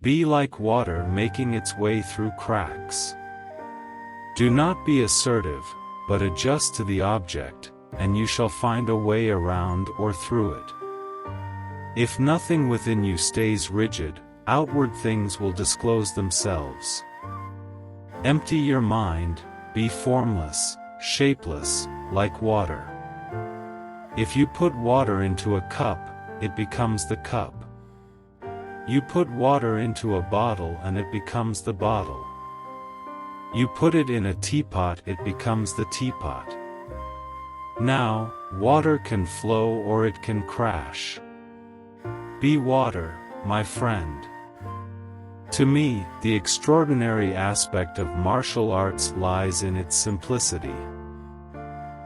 Be like water making its way through cracks. Do not be assertive, but adjust to the object, and you shall find a way around or through it. If nothing within you stays rigid, outward things will disclose themselves. Empty your mind, be formless, shapeless, like water. If you put water into a cup, it becomes the cup. You put water into a bottle and it becomes the bottle. You put it in a teapot, it becomes the teapot. Now, water can flow or it can crash. Be water, my friend. To me, the extraordinary aspect of martial arts lies in its simplicity.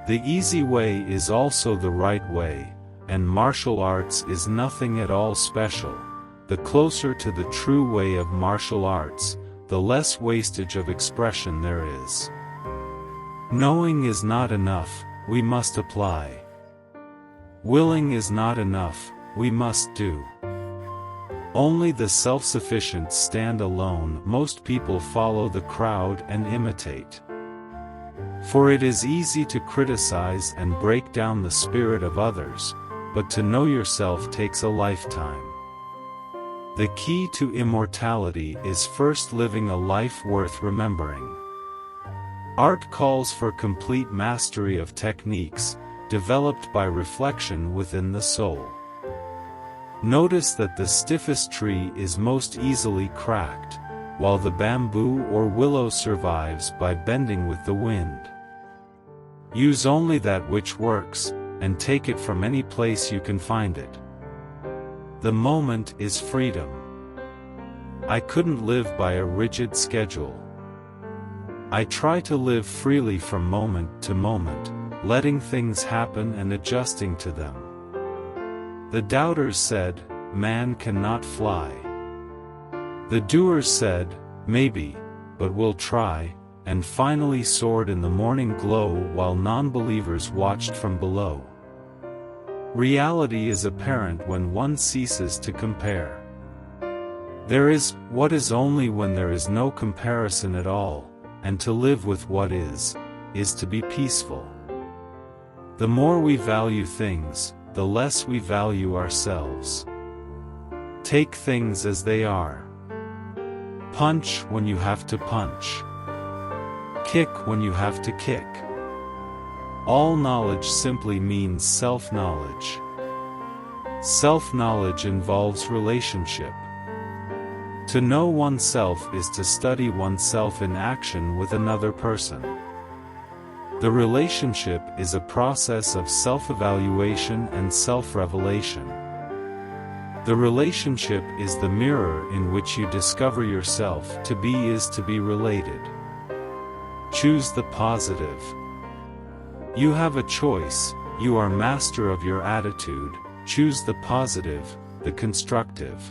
The easy way is also the right way, and martial arts is nothing at all special. The closer to the true way of martial arts, the less wastage of expression there is. Knowing is not enough, we must apply. Willing is not enough, we must do. Only the self-sufficient stand alone. Most people follow the crowd and imitate. For it is easy to criticize and break down the spirit of others, but to know yourself takes a lifetime. The key to immortality is first living a life worth remembering. Art calls for complete mastery of techniques, developed by reflection within the soul. Notice that the stiffest tree is most easily cracked, while the bamboo or willow survives by bending with the wind. Use only that which works, and take it from any place you can find it. The moment is freedom. I couldn't live by a rigid schedule. I try to live freely from moment to moment, letting things happen and adjusting to them. The doubters said, "Man cannot fly." The doers said, "Maybe, but we'll try," and finally soared in the morning glow while non-believers watched from below. Reality is apparent when one ceases to compare. There is what is only when there is no comparison at all, and to live with what is to be peaceful. The more we value things, the less we value ourselves. Take things as they are. Punch when you have to punch. Kick when you have to kick. All knowledge simply means self-knowledge. Self-knowledge involves relationship. To know oneself is to study oneself in action with another person. The relationship is a process of self-evaluation and self-revelation. The relationship is the mirror in which you discover yourself. To be is to be related. Choose the positive. You have a choice, you are master of your attitude. Choose the positive, the constructive.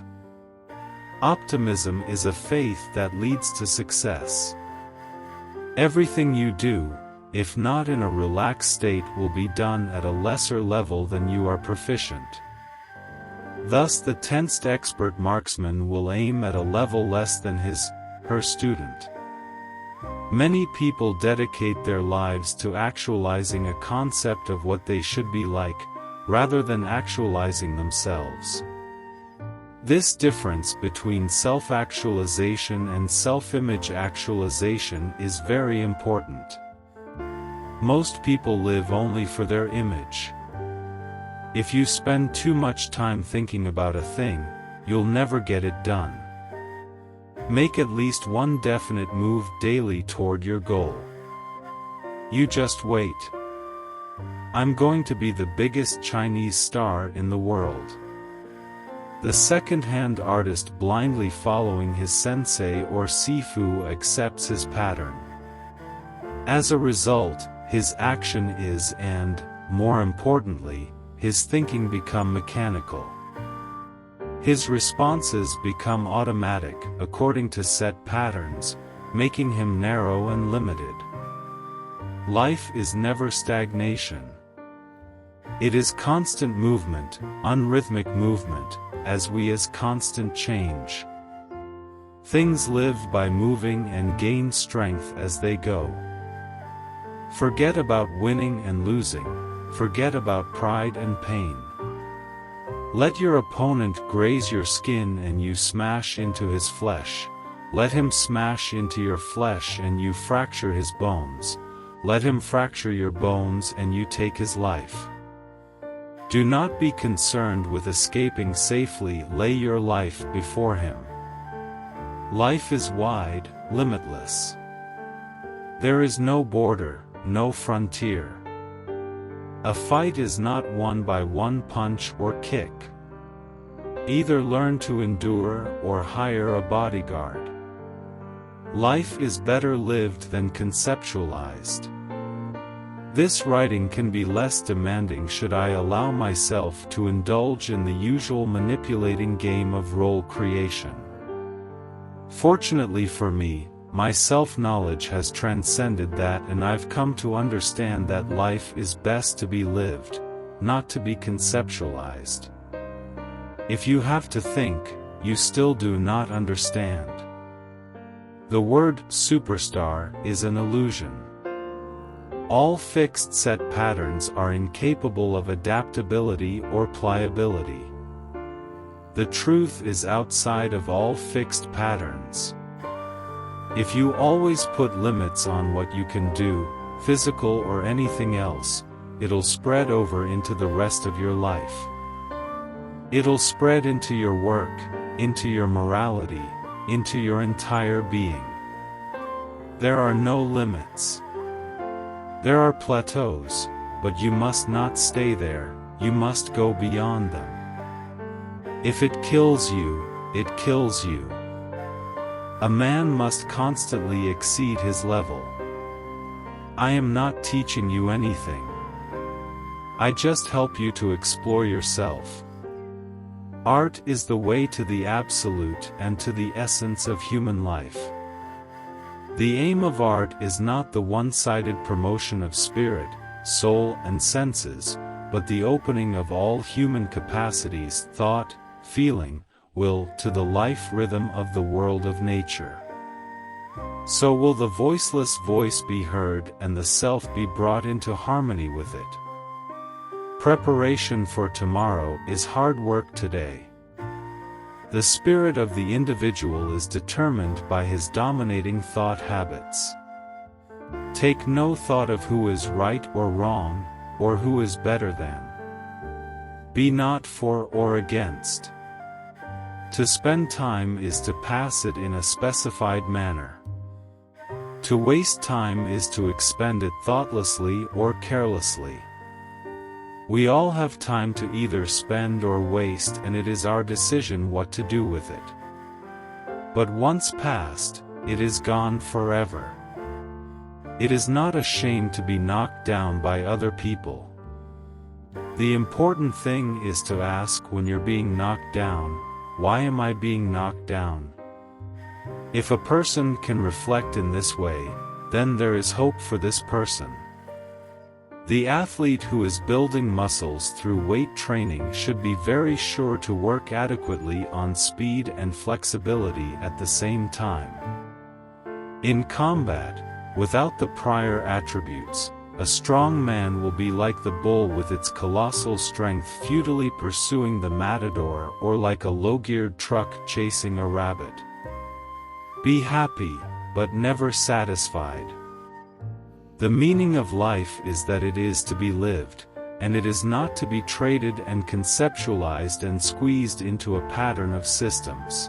Optimism is a faith that leads to success. Everything you do, if not in a relaxed state, will be done at a lesser level than you are proficient. Thus the tensed expert marksman will aim at a level less than her student. Many people dedicate their lives to actualizing a concept of what they should be like, rather than actualizing themselves. This difference between self-actualization and self-image actualization is very important. Most people live only for their image. If you spend too much time thinking about a thing, you'll never get it done. Make at least one definite move daily toward your goal. You just wait. I'm going to be the biggest Chinese star in the world. The second-hand artist blindly following his sensei or sifu accepts his pattern. As a result, his action is and, more importantly, his thinking become mechanical. His responses become automatic, according to set patterns, making him narrow and limited. Life is never stagnation. It is constant movement, unrhythmic movement, as we as constant change. Things live by moving and gain strength as they go. Forget about winning and losing, forget about pride and pain. Let your opponent graze your skin and you smash into his flesh. Let him smash into your flesh and you fracture his bones. Let him fracture your bones and you take his life. Do not be concerned with escaping safely, lay your life before him. Life is wide, limitless. There is no border, no frontier. A fight is not won by one punch or kick. Either learn to endure or hire a bodyguard. Life is better lived than conceptualized. This writing can be less demanding should I allow myself to indulge in the usual manipulating game of role creation. Fortunately for me, my self-knowledge has transcended that, and I've come to understand that life is best to be lived, not to be conceptualized. If you have to think, you still do not understand. The word superstar is an illusion. All fixed set patterns are incapable of adaptability or pliability. The truth is outside of all fixed patterns. If you always put limits on what you can do, physical or anything else, it'll spread over into the rest of your life. It'll spread into your work, into your morality, into your entire being. There are no limits. There are plateaus, but you must not stay there, you must go beyond them. If it kills you, it kills you. A man must constantly exceed his level. I am not teaching you anything. I just help you to explore yourself. Art is the way to the absolute and to the essence of human life. The aim of art is not the one-sided promotion of spirit, soul and senses, but the opening of all human capacities, thought, feeling, will, to the life rhythm of the world of nature. So will the voiceless voice be heard and the self be brought into harmony with it. Preparation for tomorrow is hard work today. The spirit of the individual is determined by his dominating thought habits. Take no thought of who is right or wrong, or who is better than. Be not for or against. To spend time is to pass it in a specified manner. To waste time is to expend it thoughtlessly or carelessly. We all have time to either spend or waste, and it is our decision what to do with it. But once past, it is gone forever. It is not a shame to be knocked down by other people. The important thing is to ask when you're being knocked down, why am I being knocked down? If a person can reflect in this way, then there is hope for this person. The athlete who is building muscles through weight training should be very sure to work adequately on speed and flexibility at the same time. In combat, without the prior attributes, a strong man will be like the bull with its colossal strength futilely pursuing the matador, or like a low-geared truck chasing a rabbit. Be happy, but never satisfied. The meaning of life is that it is to be lived, and it is not to be traded and conceptualized and squeezed into a pattern of systems.